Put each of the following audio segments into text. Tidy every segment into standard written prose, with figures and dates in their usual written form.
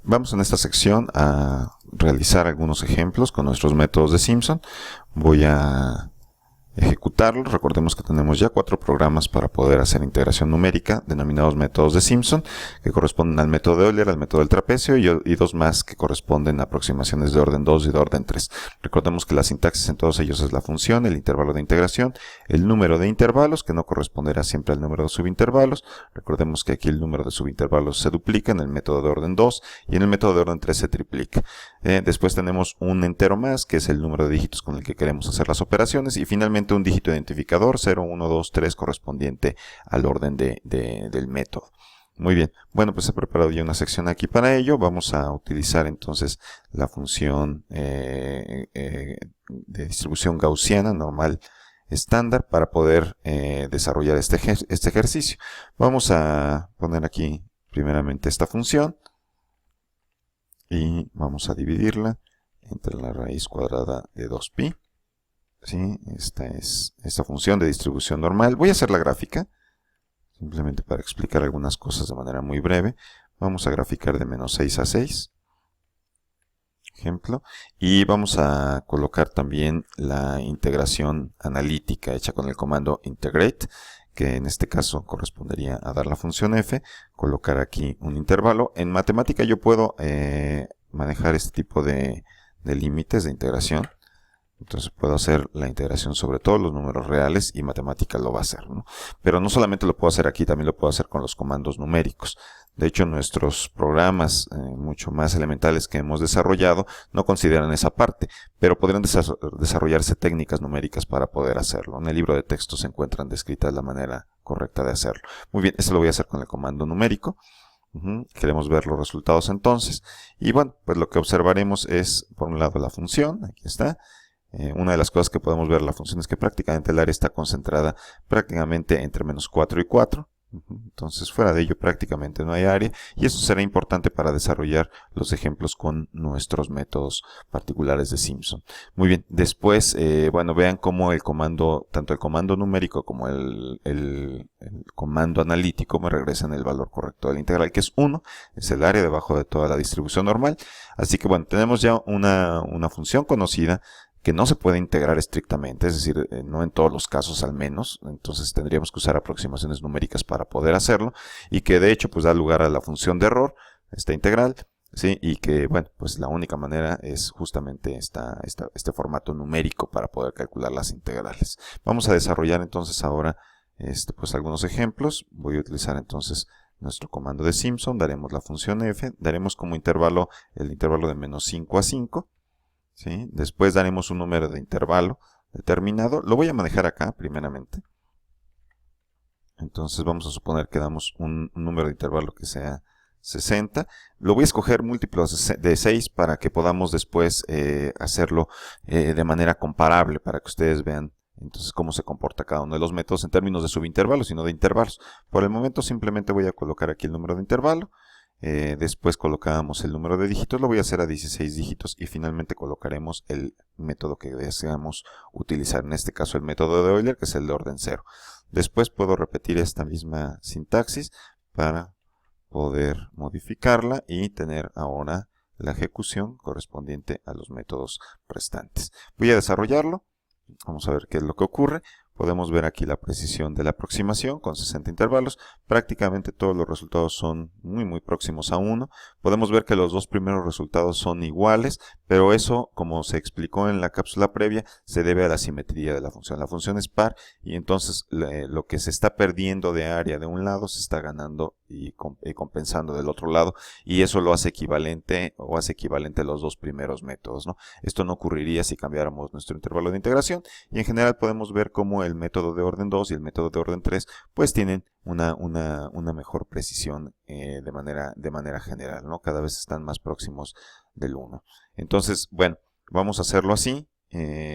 Vamos en esta sección a realizar algunos ejemplos con nuestros métodos de Simpson. Voy a ejecutarlos. Recordemos que tenemos ya 4 programas para poder hacer integración numérica, denominados métodos de Simpson, que corresponden al método de Euler, al método del trapecio, y 2 más que corresponden a aproximaciones de orden 2 y de orden 3. Recordemos que la sintaxis en todos ellos es la función, el intervalo de integración, el número de intervalos, que no corresponderá siempre al número de subintervalos. Recordemos que aquí el número de subintervalos se duplica en el método de orden 2 y en el método de orden 3 se triplica. Después tenemos un entero más, que es el número de dígitos con el que queremos hacer las operaciones, y finalmente un dígito identificador 0, 1, 2, 3 correspondiente al orden del método. Muy bien, bueno, pues he preparado ya una sección aquí para ello. Vamos a utilizar entonces la función de distribución gaussiana normal estándar para poder desarrollar este ejercicio. Vamos a poner aquí primeramente esta función y vamos a dividirla entre la raíz cuadrada de 2pi. ¿Sí? Esta es esta función de distribución normal. Voy a hacer la gráfica, simplemente para explicar algunas cosas de manera muy breve. Vamos a graficar de menos 6 a 6, ejemplo, y vamos a colocar también la integración analítica hecha con el comando integrate, que en este caso correspondería a dar la función f, colocar aquí un intervalo. En matemática yo puedo manejar este tipo de límites de integración. Entonces puedo hacer la integración sobre todos los números reales y matemática lo va a hacer, ¿no? Pero no solamente lo puedo hacer aquí, también lo puedo hacer con los comandos numéricos. De hecho, nuestros programas mucho más elementales que hemos desarrollado no consideran esa parte, pero podrían desarrollarse técnicas numéricas para poder hacerlo. En el libro de texto se encuentran descritas la manera correcta de hacerlo. Muy bien, esto lo voy a hacer con el comando numérico. Queremos ver los resultados entonces. Y bueno, pues lo que observaremos es, por un lado, la función, aquí está. Una de las cosas que podemos ver en la función es que prácticamente el área está concentrada prácticamente entre menos 4 y 4. Entonces fuera de ello prácticamente no hay área, y eso será importante para desarrollar los ejemplos con nuestros métodos particulares de Simpson. Muy bien, después, bueno, vean cómo el comando, tanto el comando numérico como el comando analítico me regresan el valor correcto de la integral, que es 1, es el área debajo de toda la distribución normal. Así que bueno, tenemos ya una función conocida que no se puede integrar estrictamente, es decir, no en todos los casos al menos. Entonces tendríamos que usar aproximaciones numéricas para poder hacerlo, y que de hecho pues da lugar a la función de error, esta integral, ¿sí? Y que bueno, pues la única manera es justamente este formato numérico para poder calcular las integrales. Vamos a desarrollar entonces ahora pues algunos ejemplos. Voy a utilizar entonces nuestro comando de Simpson, daremos la función f, daremos como intervalo el intervalo de menos 5 a 5. ¿Sí? Después daremos un número de intervalo determinado. Lo voy a manejar acá primeramente. Entonces vamos a suponer que damos un número de intervalo que sea 60. Lo voy a escoger múltiplos de 6 para que podamos después hacerlo de manera comparable, para que ustedes vean entonces cómo se comporta cada uno de los métodos en términos de subintervalos y no de intervalos. Por el momento simplemente voy a colocar aquí el número de intervalo. Después colocamos el número de dígitos, lo voy a hacer a 16 dígitos, y finalmente colocaremos el método que deseamos utilizar, en este caso el método de Euler, que es el de orden 0. Después puedo repetir esta misma sintaxis para poder modificarla y tener ahora la ejecución correspondiente a los métodos restantes. Voy a desarrollarlo, vamos a ver qué es lo que ocurre. Podemos ver aquí la precisión de la aproximación con 60 intervalos. Prácticamente todos los resultados son muy próximos a 1. Podemos ver que los dos primeros resultados son iguales, pero eso, como se explicó en la cápsula previa, se debe a la simetría de la función. La función es par, y entonces lo que se está perdiendo de área de un lado se está ganando y compensando del otro lado, y eso lo hace equivalente, o hace equivalente a los dos primeros métodos, ¿no? Esto no ocurriría si cambiáramos nuestro intervalo de integración, y en general podemos ver cómo el método de orden 2 y el método de orden 3 pues tienen una mejor precisión de manera general, ¿no? Cada vez están más próximos del 1. Entonces, bueno, vamos a hacerlo así.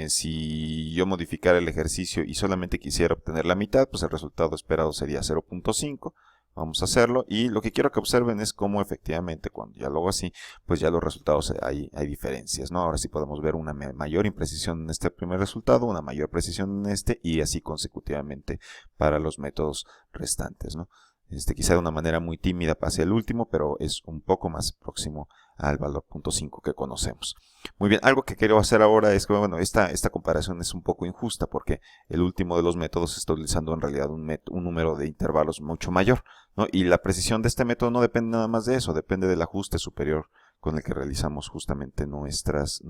Si yo modificara el ejercicio y solamente quisiera obtener la mitad, pues el resultado esperado sería 0.5. Vamos a hacerlo, y lo que quiero que observen es cómo efectivamente cuando ya lo hago así, pues ya los resultados hay diferencias, ¿no? Ahora sí podemos ver una mayor imprecisión en este primer resultado, una mayor precisión en este, y así consecutivamente para los métodos restantes, ¿no? quizá de una manera muy tímida hacia el último, pero es un poco más próximo al valor 0.5 que conocemos. Muy bien, algo que quiero hacer ahora es que, bueno, esta comparación es un poco injusta porque el último de los métodos está utilizando en realidad un número de intervalos mucho mayor, ¿no? Y la precisión de este método no depende nada más de eso, depende del ajuste superior con el que realizamos justamente nuestras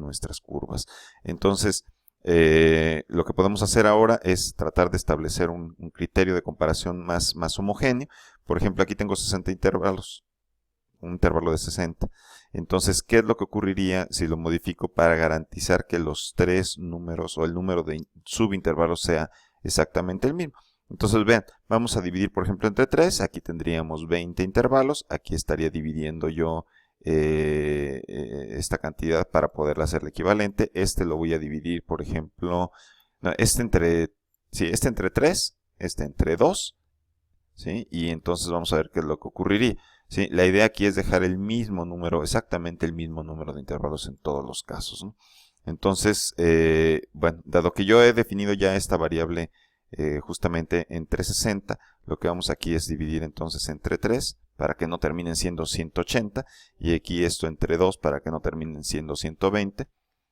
curvas. Entonces, lo que podemos hacer ahora es tratar de establecer un criterio de comparación más homogéneo. Por ejemplo, aquí tengo 60 intervalos, un intervalo de 60. Entonces, ¿qué es lo que ocurriría si lo modifico para garantizar que los tres números o el número de subintervalos sea exactamente el mismo? Entonces, vean, vamos a dividir, por ejemplo, entre 3. Aquí tendríamos 20 intervalos. Aquí estaría dividiendo yo esta cantidad para poderla hacer el equivalente. Este lo voy a dividir, por ejemplo, no, este entre 3, este entre 2, ¿sí? Y entonces vamos a ver qué es lo que ocurriría. ¿Sí? La idea aquí es dejar el mismo número, exactamente el mismo número de intervalos en todos los casos, ¿no? Entonces, bueno, dado que yo he definido ya esta variable justamente entre 60, lo que vamos aquí es dividir entonces entre 3 para que no terminen siendo 180 y aquí esto entre 2 para que no terminen siendo 120,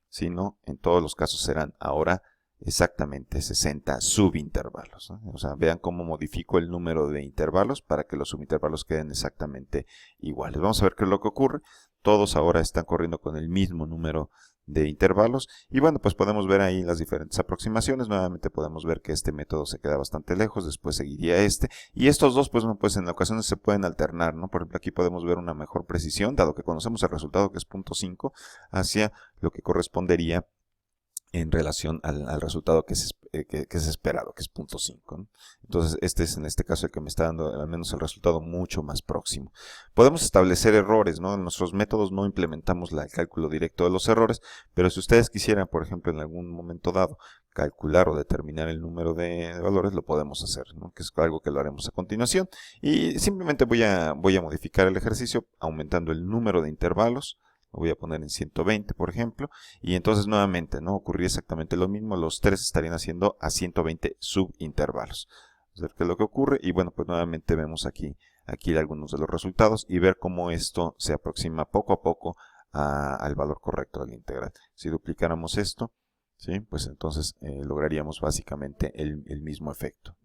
sino en todos los casos serán ahora exactamente 60 subintervalos, ¿no? O sea, vean cómo modifico el número de intervalos para que los subintervalos queden exactamente iguales. Vamos a ver qué es lo que ocurre. Todos ahora están corriendo con el mismo número de intervalos y bueno, pues podemos ver ahí las diferentes aproximaciones. Nuevamente podemos ver que este método se queda bastante lejos, después seguiría este y estos dos pues en ocasiones se pueden alternar, ¿no? Por ejemplo, aquí podemos ver una mejor precisión, dado que conocemos el resultado que es 0.5 hacia lo que correspondería en relación al resultado que es esperado, que es 0.5, ¿no? Entonces este es en este caso el que me está dando al menos el resultado mucho más próximo. Podemos establecer errores, ¿no? En nuestros métodos no implementamos el cálculo directo de los errores, pero si ustedes quisieran, por ejemplo, en algún momento dado, calcular o determinar el número de valores, lo podemos hacer, ¿no? Que es algo que lo haremos a continuación. Y simplemente voy a modificar el ejercicio aumentando el número de intervalos. Lo voy a poner en 120, por ejemplo, y entonces nuevamente, ¿no? Ocurriría exactamente lo mismo, los tres estarían haciendo a 120 subintervalos. Vamos a ver qué es lo que ocurre, y bueno, pues nuevamente vemos aquí algunos de los resultados, y ver cómo esto se aproxima poco a poco al valor correcto de la integral. Si duplicáramos esto, ¿sí? Pues entonces lograríamos básicamente el mismo efecto.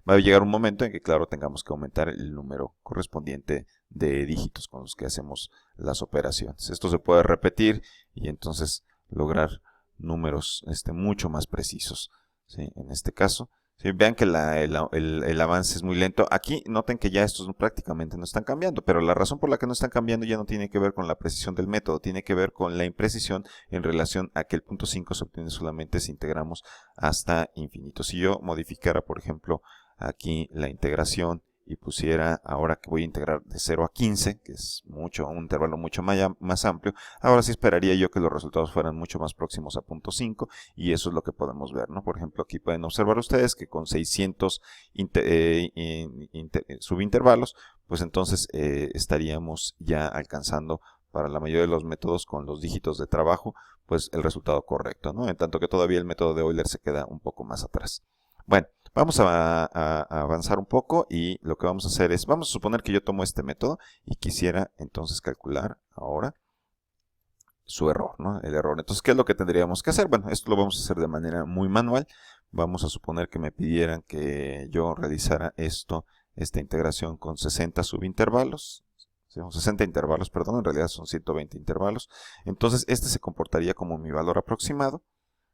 Va a llegar un momento en que, claro, tengamos que aumentar el número correspondiente de dígitos con los que hacemos las operaciones. Esto se puede repetir y entonces lograr números mucho más precisos, ¿sí? En este caso, ¿sí? Vean que el avance es muy lento. Aquí noten que ya estos prácticamente no están cambiando, pero la razón por la que no están cambiando ya no tiene que ver con la precisión del método, tiene que ver con la imprecisión en relación a que el 0.5 se obtiene solamente si integramos hasta infinito. Si yo modificara, por ejemplo, aquí la integración y pusiera, ahora que voy a integrar de 0 a 15, que es un intervalo mucho más amplio, ahora sí esperaría yo que los resultados fueran mucho más próximos a 0.5 y eso es lo que podemos ver, ¿no? Por ejemplo, aquí pueden observar ustedes que con 600 subintervalos, pues entonces estaríamos ya alcanzando para la mayoría de los métodos con los dígitos de trabajo, pues el resultado correcto, ¿no? En tanto que todavía el método de Euler se queda un poco más atrás. Bueno, vamos a avanzar un poco y lo que vamos a hacer es, vamos a suponer que yo tomo este método y quisiera entonces calcular ahora su error, ¿no? El error. Entonces, ¿qué es lo que tendríamos que hacer? Bueno, esto lo vamos a hacer de manera muy manual. Vamos a suponer que me pidieran que yo realizara esta integración con 60 subintervalos. 60 intervalos, perdón, en realidad son 120 intervalos. Entonces, este se comportaría como mi valor aproximado,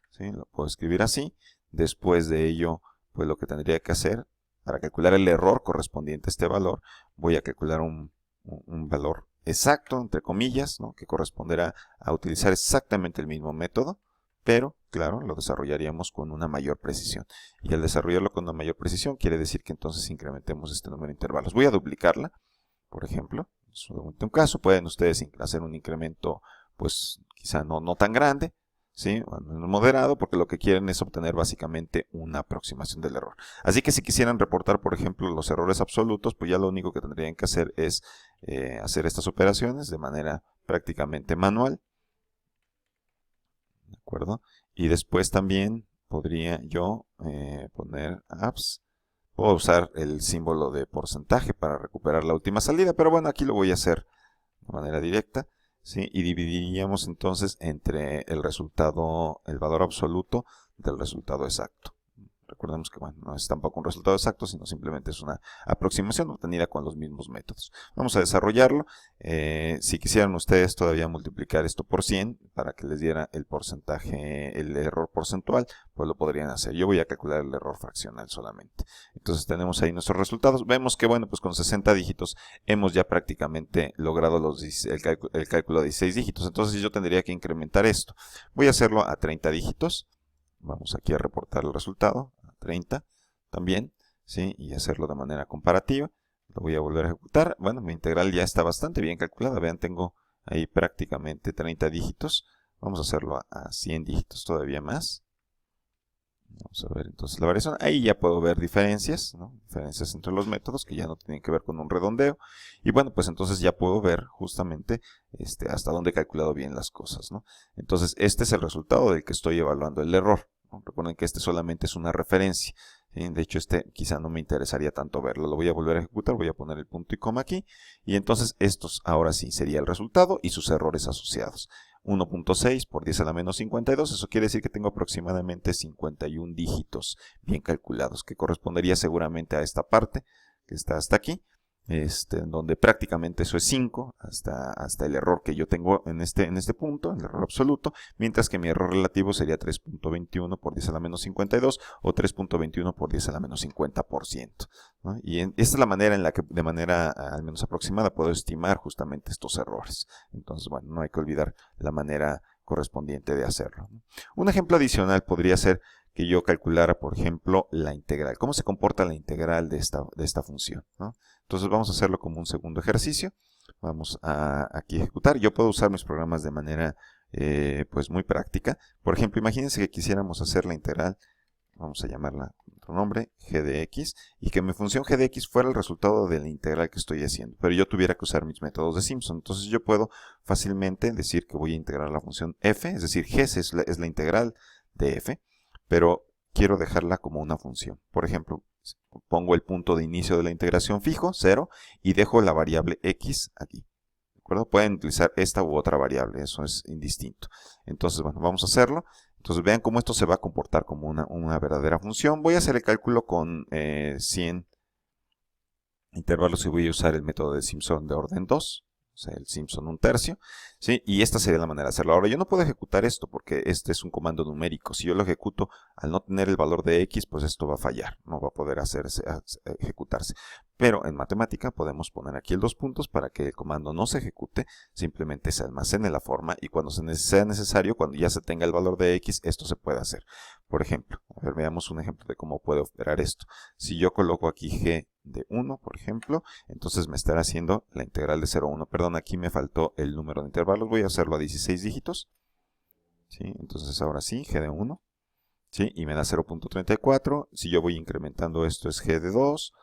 ¿sí? Lo puedo escribir así. Después de ello, pues lo que tendría que hacer para calcular el error correspondiente a este valor, voy a calcular un valor exacto, entre comillas, ¿no? Que corresponderá a utilizar exactamente el mismo método, pero, claro, lo desarrollaríamos con una mayor precisión. Y al desarrollarlo con una mayor precisión, quiere decir que entonces incrementemos este número de intervalos. Voy a duplicarla, por ejemplo. Solamente un caso, pueden ustedes hacer un incremento, pues quizá no tan grande, ¿sí? Moderado, porque lo que quieren es obtener básicamente una aproximación del error. Así que si quisieran reportar, por ejemplo, los errores absolutos, pues ya lo único que tendrían que hacer es hacer estas operaciones de manera prácticamente manual. ¿De acuerdo? Y después también podría yo poner apps Puedo usar el símbolo de porcentaje para recuperar la última salida, pero bueno, aquí lo voy a hacer de manera directa, ¿sí? Y dividiríamos entonces entre el resultado, el valor absoluto del resultado exacto. Recordemos que bueno, no es tampoco un resultado exacto, sino simplemente es una aproximación obtenida con los mismos métodos. Vamos a desarrollarlo. Si quisieran ustedes todavía multiplicar esto por 100 para que les diera el porcentaje, el error porcentual, pues lo podrían hacer. Yo voy a calcular el error fraccional solamente. Entonces tenemos ahí nuestros resultados. Vemos que bueno, pues con 60 dígitos hemos ya prácticamente logrado el cálculo de 16 dígitos. Entonces yo tendría que incrementar esto. Voy a hacerlo a 30 dígitos. Vamos aquí a reportar el resultado, a 30 también, ¿sí? Y hacerlo de manera comparativa. Lo voy a volver a ejecutar. Bueno, mi integral ya está bastante bien calculada. Vean, tengo ahí prácticamente 30 dígitos. Vamos a hacerlo a 100 dígitos todavía más. Vamos a ver entonces la variación. Ahí ya puedo ver diferencias, ¿no? Diferencias entre los métodos que ya no tienen que ver con un redondeo. Y bueno, pues entonces ya puedo ver justamente hasta dónde he calculado bien las cosas, ¿no? Entonces este es el resultado del que estoy evaluando el error, ¿no? Recuerden que este solamente es una referencia, ¿sí? De hecho quizá no me interesaría tanto verlo. Lo voy a volver a ejecutar, voy a poner el punto y coma aquí. Y entonces estos ahora sí sería el resultado y sus errores asociados. 1.6 por 10 a la menos 52, eso quiere decir que tengo aproximadamente 51 dígitos bien calculados, que correspondería seguramente a esta parte, que está hasta aquí, donde prácticamente eso es 5, hasta el error que yo tengo en este punto, el error absoluto, mientras que mi error relativo sería 3.21 por 10 a la menos 52 o 3.21 por 10 a la menos 50%, ¿no? Y esta es la manera en la que de manera al menos aproximada puedo estimar justamente estos errores. Entonces, bueno, no hay que olvidar la manera correspondiente de hacerlo, ¿no? Un ejemplo adicional podría ser que yo calculara, por ejemplo, la integral. ¿Cómo se comporta la integral de esta función, ¿no? Entonces vamos a hacerlo como un segundo ejercicio. Vamos a aquí ejecutar. Yo puedo usar mis programas de manera pues muy práctica. Por ejemplo, imagínense que quisiéramos hacer la integral, vamos a llamarla con otro nombre, g de x, y que mi función g de x fuera el resultado de la integral que estoy haciendo, pero yo tuviera que usar mis métodos de Simpson. Entonces yo puedo fácilmente decir que voy a integrar la función f, es decir, g es la integral de f, pero quiero dejarla como una función. Por ejemplo, pongo el punto de inicio de la integración fijo, 0, y dejo la variable x aquí. ¿De acuerdo? Pueden utilizar esta u otra variable, eso es indistinto. Entonces, bueno, vamos a hacerlo. Entonces, vean cómo esto se va a comportar como una verdadera función. Voy a hacer el cálculo con 100 intervalos y voy a usar el método de Simpson de orden 2. O sea, el Simpson 1/3, ¿sí? Y esta sería la manera de hacerlo. Ahora, yo no puedo ejecutar esto porque este es un comando numérico. Si yo lo ejecuto al no tener el valor de x, pues esto va a fallar, no va a poder ejecutarse. Pero en matemática podemos poner aquí el 2 puntos para que el comando no se ejecute, simplemente se almacene la forma y cuando sea necesario, cuando ya se tenga el valor de x, esto se puede hacer. Por ejemplo, a ver, veamos un ejemplo de cómo puede operar esto. Si yo coloco aquí g de 1, por ejemplo, entonces me estará haciendo la integral de 0 a 1. Perdón, aquí me faltó el número de intervalos, voy a hacerlo a 16 dígitos. ¿Sí? Entonces ahora sí, g de 1, ¿sí? Y me da 0.34. Si yo voy incrementando esto es g de 2.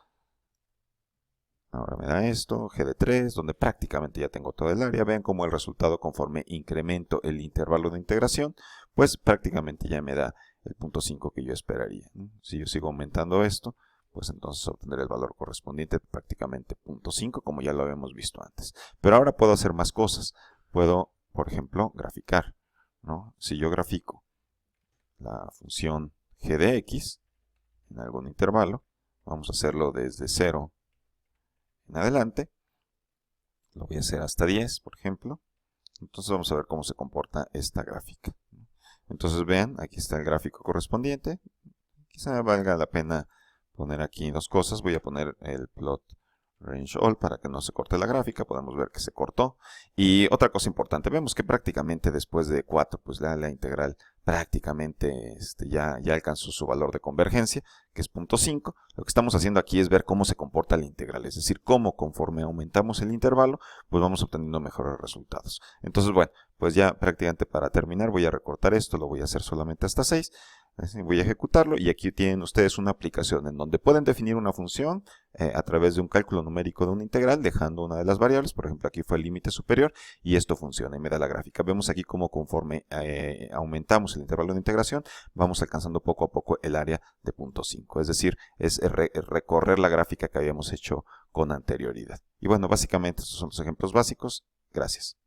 Ahora me da esto, g de 3, donde prácticamente ya tengo todo el área. Vean cómo el resultado, conforme incremento el intervalo de integración, pues prácticamente ya me da el 0.5 que yo esperaría, ¿no? Si yo sigo aumentando esto, pues entonces obtendré el valor correspondiente, prácticamente 0.5, como ya lo habíamos visto antes. Pero ahora puedo hacer más cosas. Puedo, por ejemplo, graficar, ¿no? Si yo grafico la función g de x en algún intervalo, vamos a hacerlo desde 0 en adelante, lo voy a hacer hasta 10, por ejemplo. Entonces vamos a ver cómo se comporta esta gráfica. Entonces vean, aquí está el gráfico correspondiente. Quizá valga la pena poner aquí dos cosas. Voy a poner el plot range all para que no se corte la gráfica. Podemos ver que se cortó. Y otra cosa importante, vemos que prácticamente después de 4, pues la integral prácticamente ya alcanzó su valor de convergencia, que es 0.5. Lo que estamos haciendo aquí es ver cómo se comporta la integral, es decir, cómo conforme aumentamos el intervalo, pues vamos obteniendo mejores resultados. Entonces, bueno, pues ya prácticamente para terminar voy a recortar esto, lo voy a hacer solamente hasta 6. Voy a ejecutarlo y aquí tienen ustedes una aplicación en donde pueden definir una función a través de un cálculo numérico de una integral, dejando una de las variables. Por ejemplo, aquí fue el límite superior y esto funciona y me da la gráfica. Vemos aquí cómo conforme aumentamos el intervalo de integración, vamos alcanzando poco a poco el área de 0.5. Es decir, es recorrer la gráfica que habíamos hecho con anterioridad. Y bueno, básicamente estos son los ejemplos básicos. Gracias.